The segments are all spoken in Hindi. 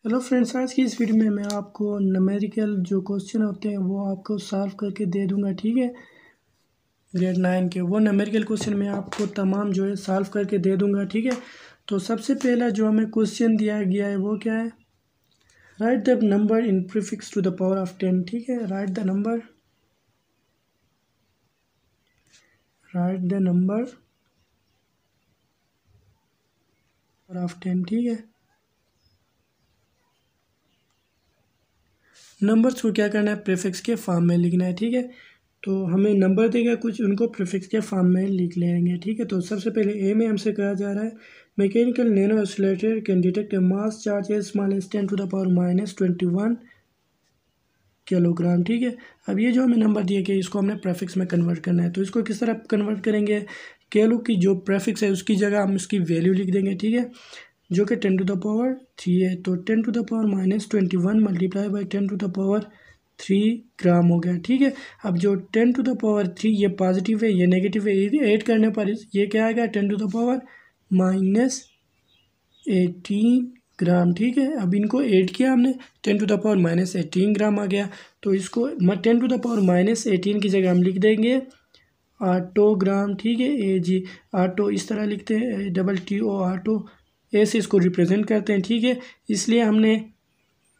हेलो फ्रेंड्स, आज की इस वीडियो में मैं आपको न्यूमेरिकल जो क्वेश्चन होते हैं वो आपको सॉल्व करके दे दूंगा। ठीक है, ग्रेड 9 के वो न्यूमेरिकल क्वेश्चन मैं आपको तमाम जो है सॉल्व करके दे दूंगा। ठीक है, तो सबसे पहला जो हमें क्वेश्चन दिया गया है वो क्या है, write the number in prefix to the power of 10। ठीक है, राइट द नंबर ऑफ 10। ठीक है, नंबर्स को क्या करना है, प्रीफिक्स के फॉर्म में लिखना है। ठीक है, तो हमें नंबर देगा कुछ, उनको प्रीफिक्स के फॉर्म में लिख लेंगे। ठीक है, तो सबसे पहले ए में हमसे कहा जा रहा है mechanical nano oscillator can detect a mass charge as small as 10 to the power -21 kilogram. ठीक है, अब ये जो हमें नंबर दिया गया इसको हमने प्रीफिक्स में कन्वर्ट करना है। तो इसको किस तरह कन्वर्ट करेंगे, किलो की जो प्रीफिक्स है उसकी जगह हम उसकी वैल्यू लिख देंगे। ठीक है, जो कि 10 टू द पावर 3 है, तो 10 to the power -21 multiply by 10 to the power 3 gram हो गया। ठीक है, अब जो 10 टू द पावर 3 ये पॉजिटिव है, ये नेगेटिव है, ये ऐड करने पर ये क्या आएगा, 10 टू द पावर -18 ग्राम। ठीक है, अब इनको ऐड किया हमने, 10 टू द पावर -18 ग्राम आ गया। तो इसको 10 टू द पावर -18 की जगह हम लिख देंगे ऑटोग्राम। ठीक है, AG ऑटो इस तरह लिखते हैं, TO ऑटो, ऐसे इसको रिप्रेजेंट करते हैं। ठीक है, इसलिए हमने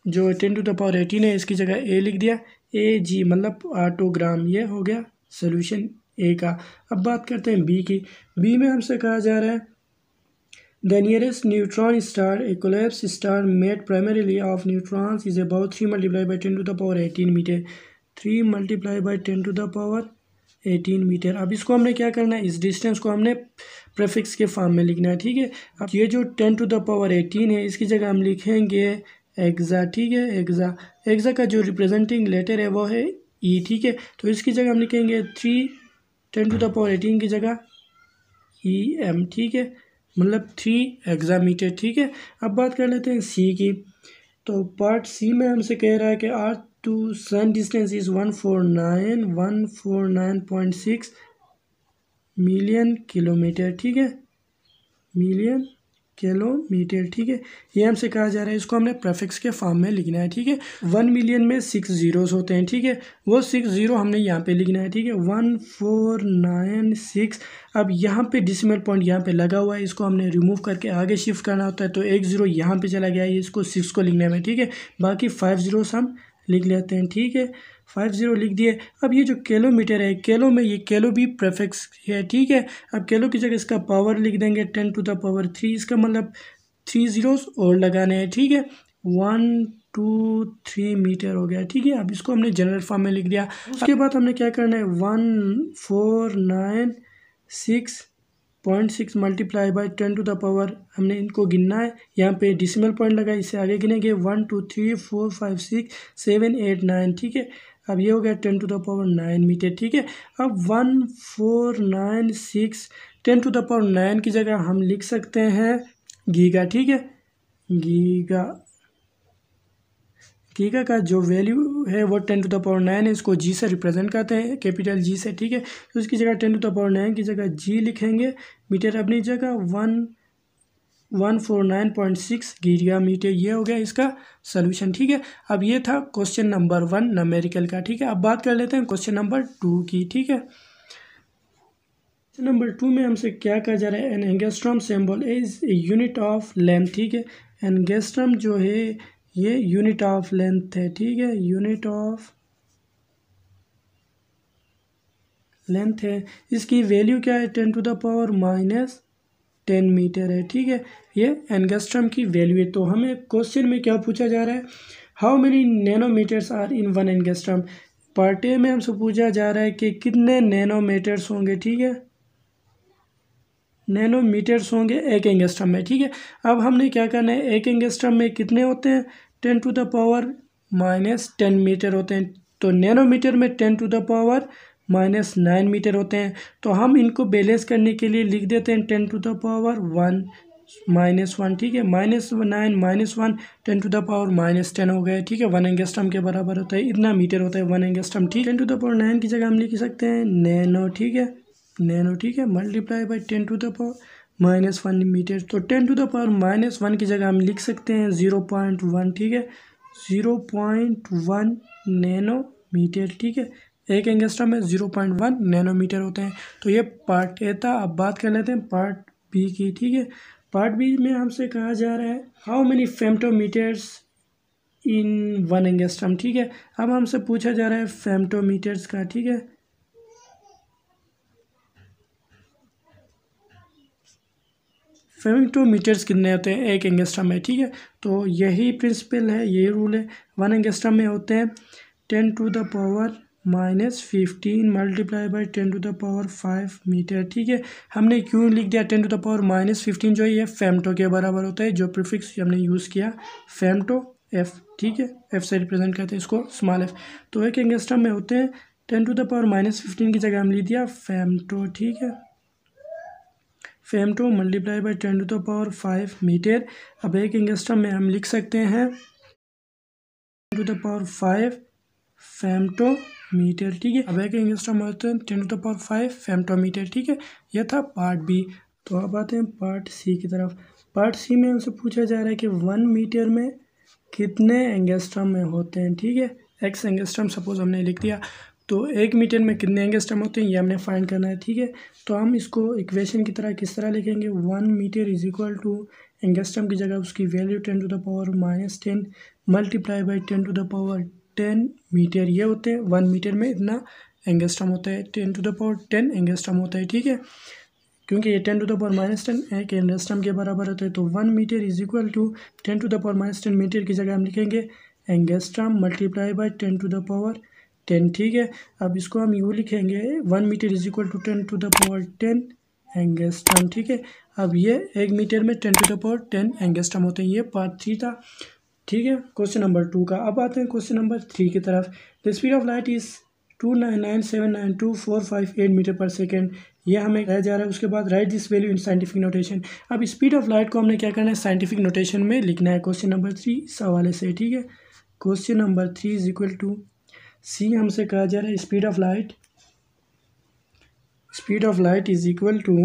जो 10 टू द पावर 18 है इसकी जगह ए लिख दिया, AG मतलब ऑटोग्राम। ये हो गया सोल्यूशन ए का। अब बात करते हैं बी की। बी में हमसे कहा जा रहा है the nearest neutron star a collapse star made primarily of neutrons is about 3 multiply by 10 to the power 18 metre. 3 multiply by 10 to the power 18 metre. अब इसको हमने क्या करना है, इस डिस्टेंस को हमने प्रीफिक्स के फॉर्म में लिखना है। ठीक है, अब ये जो 10 टू द पावर 18 है इसकी जगह हम लिखेंगे एक्सा। ठीक है, एक्सा का जो रिप्रेजेंटिंग लेटर है वो है ई। ठीक है, तो इसकी जगह हम लिखेंगे 10 टू द पावर 18 की जगह EM। ठीक है, मतलब 3 एक्सामीटर। ठीक है, अब बात कर लेते हैं सी की। तो पार्ट सी में हमसे कह रहा है कि earth to sun distance is 149.6 million kilometre. ठीक है, मिलियन किलोमीटर। ठीक है, ये हमसे कहा जा रहा है, इसको हमने प्रीफिक्स के फॉर्म में लिखना है। ठीक है, 1 मिलियन में 6 जीरोस होते हैं। ठीक है, वो 6 जीरो हमने यहाँ पे लिखना है। ठीक है, 1496। अब यहाँ पे डिसिमल पॉइंट यहाँ पे लगा हुआ है, इसको हमने रिमूव करके आगे शिफ्ट करना होता है, तो एक ज़ीरो यहाँ पे चला गया है, इसको 6 को लिखने में। ठीक है, बाकी 5 जीरोस हम लिख लेते हैं। ठीक है, 50 लिख दिए। अब ये जो किलोमीटर है, किलो में ये किलो भी प्रीफिक्स है। ठीक है, अब किलो की जगह इसका पावर लिख देंगे 10 टू द पावर 3, इसका मतलब 3 जीरोस और लगाने हैं। ठीक है, 1 2 3 मीटर हो गया। ठीक है, अब इसको हमने जनरल फॉर्म में लिख दिया। उसके बाद हमने क्या करना है, 1496.6 multiply by 10 to the power, हमने इनको गिनना है, यहाँ पे डिसिमल पॉइंट लगा, इससे आगे गिनेंगे 1 2 3 4 5 6 7 8 9। ठीक है, अब ये हो गया 10 टू द पावर 9 मीटर। ठीक है, अब 1496 10 टू द पावर 9 की जगह हम लिख सकते हैं गीगा। ठीक है, गीगा का जो वैल्यू है वो 10 टू द पावर 9 है, इसको जी से रिप्रेजेंट करते हैं, कैपिटल जी से। ठीक है, तो इसकी जगह 10 टू द पावर 9 की जगह जी लिखेंगे, मीटर अपनी जगह 149.6 गीगा मीटर। ये हो गया इसका सोल्यूशन। ठीक है, अब ये था क्वेश्चन नंबर 1 न्यूमेरिकल का। ठीक है, अब बात कर लेते हैं क्वेश्चन नंबर 2 की। ठीक है, क्वेश्चन नंबर 2 में हमसे क्या कहा जा रहा है, an angstrom symbol is a unit of length. ठीक है, एंगस्ट्रॉम जो है ये यूनिट ऑफ लेंथ है। ठीक है, यूनिट ऑफ लेंथ है, इसकी वैल्यू क्या है, 10 टू द पावर -10 मीटर है। ठीक है, ये एंगस्ट्रॉम की वैल्यू है। तो हमें क्वेश्चन में क्या पूछा जा रहा है, how many nanometres are in 1 angstrom. Part A में हमसे पूछा जा रहा है कि कितने नैनोमीटर्स होंगे। ठीक है, नैनोमीटर्स होंगे 1 एंगस्ट्रॉम में। ठीक है, अब हमने क्या करना है, 1 एंगस्ट्रॉम में कितने होते हैं, 10 टू द पावर -10 मीटर होते हैं। तो नैनोमीटर में 10 टू द पावर -9 मीटर होते हैं। तो हम इनको बैलेंस करने के लिए लिख देते हैं 10 टू द पावर 1 -1। ठीक है, -9 -1 10 टू द पावर -10 हो गया। ठीक है, 1 एंगस्ट्रॉम के बराबर होता है, इतना मीटर होता है 1 एंगस्ट्रॉम। ठीक, 10 टू द पावर 9 की जगह हम लिख सकते हैं नैनो। ठीक है, नैनो। ठीक है, multiply by 10 to the power -1 metre. तो 10⁻⁻1 की जगह हम लिख सकते हैं 0.1, ठीक है, 0.1 नैनोमीटर, ठीक है। एक एंगस्ट्रम में 0.1 नैनोमीटर होते हैं। तो ये पार्ट ए था। अब बात कर लेते हैं पार्ट बी की, ठीक है। पार्ट बी में हमसे कहा जा रहा है हाउ मेनी फेम्टोमीटर्स इन 1 एंगस्ट्रम, ठीक है। अब हमसे पूछा जा रहा है फेम्टोमीटर्स का, ठीक है। फेम्टोमीटर्स कितने होते हैं एक एंगस्ट्रम में, ठीक है। तो यही प्रिंसिपल है, यही रूल है। 1 एंगस्ट्रम में होते हैं 10⁻⁻15 मल्टीप्लाई बाई 10⁻5 मीटर, ठीक है। हमने क्यों लिख दिया 10⁻15 जो है ये फेम्टो के बराबर होता है, जो प्रीफिक्स हमने यूज़ किया फेम्टो एफ, ठीक है, एफ से रिप्रेजेंट करते हैं इसको स्मॉल एफ। तो एक एंगस्ट्रम में होते हैं 10⁻15 की जगह हम लिख दिया फेम्टो, ठीक है, फेम्टो मल्टीप्लाई बाई 10⁻5 मीटर। अब एक एंगस्ट्रम में हम लिख सकते हैं 10⁻5 फेम्टो मीटर, ठीक है। अब एक एंगस्ट्रम होते हैं 10⁻5 फेम्टो मीटर, ठीक है। यह था पार्ट बी। तो अब आते हैं पार्ट सी की तरफ। पार्ट सी में हमसे पूछा जा रहा है कि 1 मीटर में कितने एंगस्ट्रम में होते हैं, ठीक है। एक्स एंगस्ट्रम सपोज हमने लिख दिया, तो 1 मीटर में कितने एंगस्ट्रम होते हैं ये हमने फाइंड करना है, ठीक है। तो हम इसको इक्वेशन की तरह किस तरह लिखेंगे, 1 metre is equal to angstrom की जगह उसकी वैल्यू 10⁻⁻10 मल्टीप्लाई बाई 10⁻10 मीटर, ये होते हैं 1 मीटर में इतना एंगस्ट्रम होता है, 10⁻10 एंगस्ट्रम होता है, ठीक है। क्योंकि ये 10⁻10 एक एंगस्ट्रम के बराबर होता है। तो 1 metre is equal to 10⁻10 metre की जगह हम लिखेंगे एंगस्ट्रम मल्टीप्लाई बाई 10⁻10, ठीक है। अब इसको हम यूँ लिखेंगे 1 metre is equal to 10⁻10 angstrom, ठीक है। अब ये 1 मीटर में 10⁻10 एंगस्ट्रम होते हैं। ये पार्ट 3 था, ठीक है, क्वेश्चन नंबर 2 का। अब आते हैं क्वेश्चन नंबर 3 की तरफ। The speed of light is 299792458 metre per second, ये हमें कहा जा रहा है। उसके बाद write this value in scientific notation. अब स्पीड ऑफ लाइट को हमने क्या करना है, साइंटिफिक नोटेशन में लिखना है क्वेश्चन नंबर 3 इस हवाले से, ठीक है। Question number 3 is equal to C, हमसे कहा जा रहा है speed of light is equal to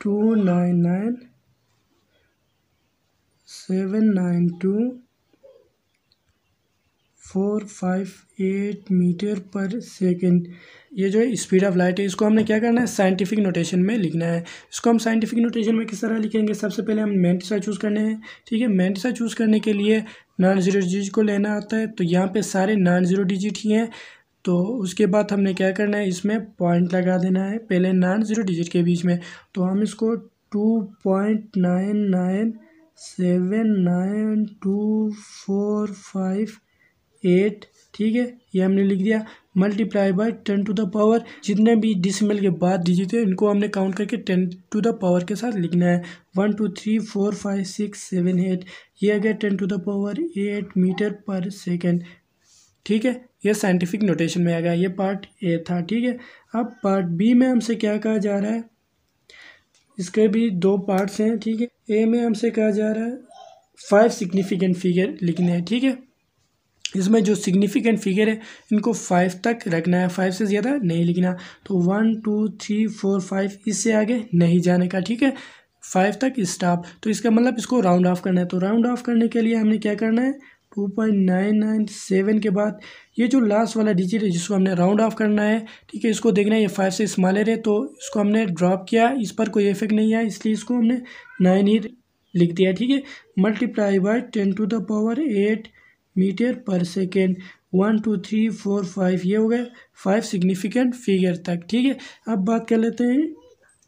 299,792,458 metre per second. ये जो है स्पीड ऑफ लाइट है, इसको हमने क्या करना है, साइंटिफिक नोटेशन में लिखना है। इसको हम साइंटिफिक नोटेशन में किस तरह लिखेंगे, सबसे पहले हम मैंटिसा चूज़ करने हैं, ठीक है। मैंटिसा चूज़ करने के लिए नॉन ज़ीरो डिजिट को लेना आता है। तो यहाँ पे सारे नॉन ज़ीरो डिजिट ही हैं। तो उसके बाद हमने क्या करना है, इसमें पॉइंट लगा देना है पहले नॉन ज़ीरो डिजिट के बीच में। तो हम इसको 2.99979245 ठीक है, ये हमने लिख दिया, मल्टीप्लाई बाय 10⁻, जितने भी डिसिमल के बाद डिजिट है इनको हमने काउंट करके 10⁻ के साथ लिखना है। 1 2 3 4 5 6 7 8, ये आ गया 10⁸ मीटर पर सेकेंड, ठीक है। ये साइंटिफिक नोटेशन में आ गया। ये पार्ट ए था, ठीक है। अब पार्ट बी में हमसे क्या कहा जा रहा है, इसके भी 2 पार्ट्स हैं, ठीक है। ए में हमसे कहा जा रहा है 5 सिग्निफिकेंट फिगर लिखने हैं, ठीक है। इसमें जो सिग्निफिकेंट फिगर है इनको 5 तक रखना है, 5 से ज़्यादा नहीं लिखना। तो 1 2 3 4 5 इससे आगे नहीं जाने का, ठीक है, 5 तक स्टॉप। तो इसका मतलब इसको राउंड ऑफ करना है। तो राउंड ऑफ करने के लिए हमने क्या करना है, 2.997 के बाद ये जो लास्ट वाला डिजिट है जिसको हमने राउंड ऑफ करना है, ठीक है, इसको देखना है ये 5 से स्मॉलर है, तो इसको हमने ड्रॉप किया, इस पर कोई इफेक्ट नहीं आया, इसलिए इसको हमने 9 ही लिख दिया, ठीक है। Multiply by 10⁸ metre per second, 1 2 3 4 5, ये हो गए 5 सिग्निफिकेंट फिगर तक, ठीक है। अब बात कर लेते हैं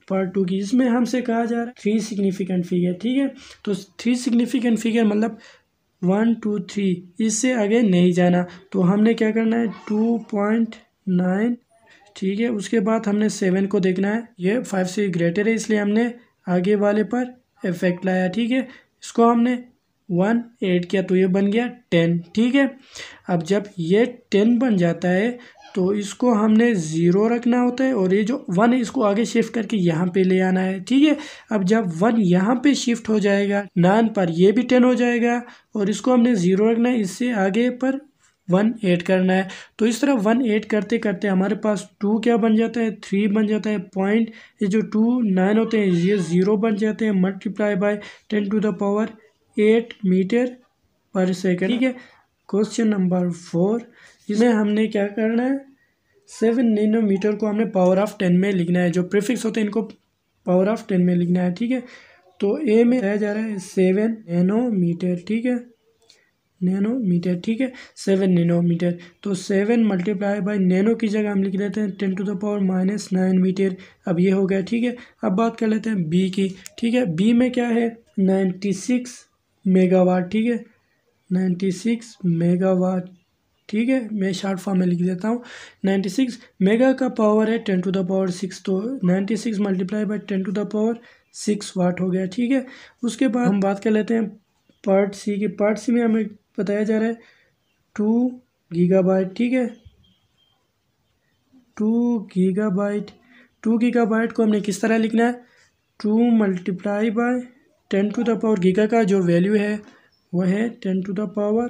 पार्ट 2 की। इसमें हमसे कहा जा रहा है 3 सिग्निफिकेंट फिगर, ठीक है। तो 3 सिग्निफिकेंट फिगर मतलब 1 2 3, इससे आगे नहीं जाना। तो हमने क्या करना है 2.9, ठीक है। उसके बाद हमने 7 को देखना है, ये 5 से ग्रेटर है इसलिए हमने आगे वाले पर इफेक्ट लाया, ठीक है। इसको हमने 1 ऐड किया तो ये बन गया 10, ठीक है। अब जब ये 10 बन जाता है तो इसको हमने 0 रखना होता है, और ये जो 1 है इसको आगे शिफ्ट करके यहाँ पे ले आना है, ठीक है। अब जब 1 यहाँ पे शिफ्ट हो जाएगा 9 पर, ये भी 10 हो जाएगा, और इसको हमने 0 रखना है, इससे आगे पर 1 ऐड करना है। तो इस तरह 1 ऐड करते करते हमारे पास 2 क्या बन जाता है, 3 बन जाता है। पॉइंट ये जो 2 9 होते हैं ये 0 बन जाते हैं, multiply by 10⁸ metre per second, ठीक है। क्वेश्चन नंबर 4, इसमें हमने क्या करना है, 7 नैनोमीटर को हमने पावर ऑफ 10 में लिखना है। जो प्रीफिक्स होते हैं इनको पावर ऑफ 10 में लिखना है, ठीक है। तो ए में दिया जा रहा है 7 नैनोमीटर, ठीक है, नैनोमीटर, ठीक है, 7 नैनोमीटर। तो 7 मल्टीप्लाई बाय नैनो की जगह हम लिख देते हैं 10⁻⁹ मीटर। अब ये हो गया, ठीक है। अब बात कर लेते हैं बी की, ठीक है। बी में क्या है, 96 मेगावाट, ठीक है, 96 मेगावाट, ठीक है। मैं शॉर्ट फॉर्म में लिख देता हूँ। 96 मेगा का पावर है 10⁶, तो 96 मल्टीप्लाई बाय 10⁶ वाट हो गया, ठीक है। उसके बाद हम बात कर लेते हैं पार्ट सी की। पार्ट सी में हमें बताया जा रहा है 2 गीगाबाइट, ठीक है, 2 गीगाबाइट। 2 गीगाबाइट को हमने किस तरह लिखना है, 2 मल्टीप्लाई बाय 10⁻, गीगा का जो वैल्यू है वह है 10⁹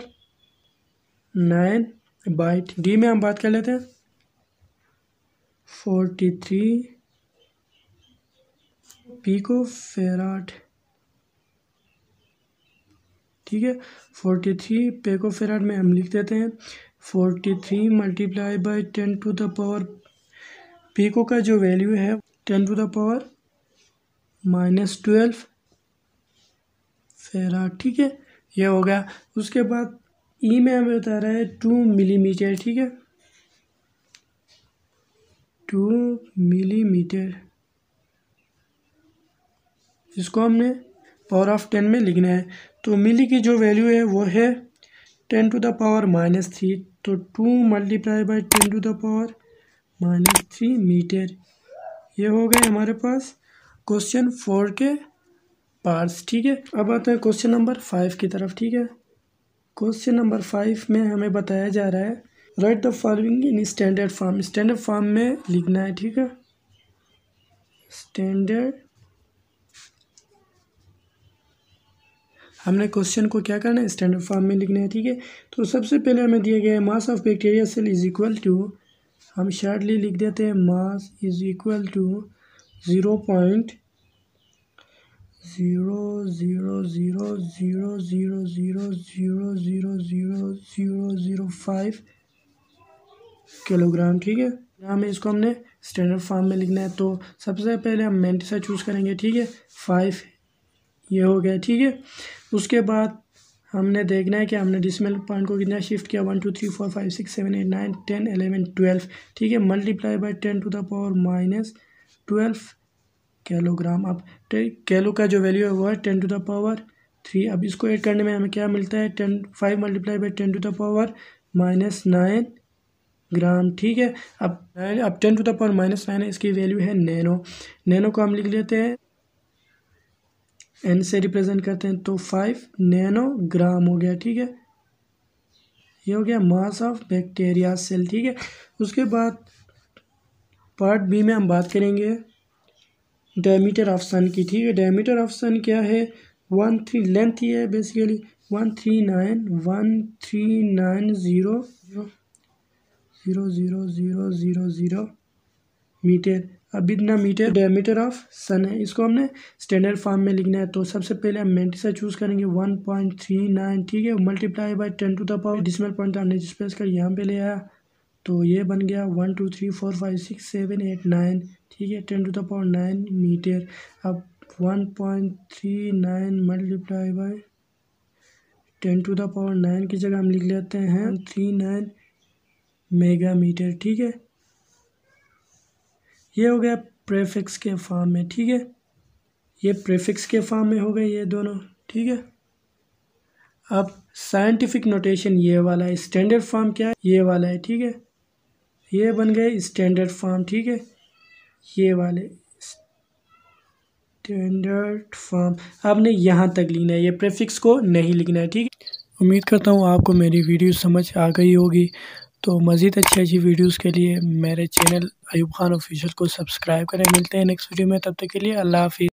बाइट। डी में हम बात कर लेते हैं 43 पिकोफैराड, ठीक है। 43 पिकोफैराड में हम लिख देते हैं 43 मल्टीप्लाई बाय 10⁻, पिको का जो वैल्यू है 10⁻⁻12 फेराड, ठीक है, ये हो गया। उसके बाद ई में हमें बता रहा है 2 मिलीमीटर, ठीक है, 2 मिलीमीटर। इसको हमने पावर ऑफ 10 में लिखना है। तो मिली की जो वैल्यू है वो है 10⁻⁻3, तो 2 मल्टीप्लाई बाय 10⁻⁻3 मीटर। ये हो गए हमारे पास क्वेश्चन 4 के पार्ट्स, ठीक है। अब आते हैं क्वेश्चन नंबर 5 की तरफ, ठीक है। क्वेश्चन नंबर 5 में हमें बताया जा रहा है write the following in standard form. Standard form में लिखना है, ठीक है, स्टैंडर्ड। हमने क्वेश्चन को क्या करना है, स्टैंडर्ड फॉर्म में लिखना है, ठीक है। तो सबसे पहले हमें दिया गया है mass of bacteria cell is equal to, हम शॉर्टली लिख देते हैं mass is equal to 0.0000000005 kilogram, ठीक है। हमें इसको हमने स्टैंडर्ड फॉर्म में लिखना है। तो सबसे पहले हम मेंटिसा चूज़ करेंगे, ठीक है, 5, ये हो गया, ठीक है। उसके बाद हमने देखना है कि हमने डिसिमल पॉइंट को कितना शिफ्ट किया, 1 2 3 4 5 6 7 8 9 10 11 12, ठीक है, मल्टीप्लाई बाय 10⁻⁻12 किलोग्राम। अब किलो का जो वैल्यू है वो है 10⁻3। अब इसको ऐड करने में हमें क्या मिलता है, 5 मल्टीप्लाई बाय 10⁻⁻9 ग्राम, ठीक है। अब 10⁻⁻9 है, इसकी वैल्यू है नैनो। नैनो को हम लिख लेते हैं एन से रिप्रेजेंट करते हैं, तो 5 नैनोग्राम हो गया, ठीक है। ये हो गया मास ऑफ बैक्टीरिया सेल, ठीक है। उसके बाद पार्ट बी में हम बात करेंगे डायमीटर ऑफ सन की, ठीक है। डायमीटर ऑफ सन क्या है, 13, लेंथ ही है बेसिकली 139,139,000,000 मीटर। अब इतना मीटर डायमीटर ऑफ सन है, इसको हमने स्टैंडर्ड फॉर्म में लिखना है। तो सबसे पहले हम मेंटिसा चूज़ करेंगे 1.39, ठीक है, मल्टीप्लाई बाय 10⁻, डिसिमल पॉइंट हमने डिस्प्लेस कर यहाँ पे ले आया, तो ये बन गया 1 2 3 4 5 6 7 8 9, ठीक है, 10⁹ मीटर। अब 1.39 मल्टीप्लाई बाय 10⁹ की जगह हम लिख लेते हैं 39 मेगामीटर, ठीक है। ये हो गया प्रीफिक्स के फॉर्म में, ठीक है, ये प्रीफिक्स के फॉर्म में हो गए ये दोनों, ठीक है। अब साइंटिफिक नोटेशन ये वाला है, स्टैंडर्ड फॉर्म क्या है, ये वाला है, ठीक है, ये बन गए स्टैंडर्ड फॉर्म, ठीक है, ये वाले स्टैंडर्ड फॉर्म। आपने यहाँ तक लिखना है, ये प्रीफिक्स को नहीं लिखना है, ठीक है। उम्मीद करता हूँ आपको मेरी वीडियो समझ आ गई होगी। तो मज़ीद अच्छी वीडियोस के लिए मेरे चैनल अयूब खान ऑफिशियल को सब्सक्राइब करें। मिलते हैं नेक्स्ट वीडियो में, तब तक के लिए अल्लाह हाफिज़।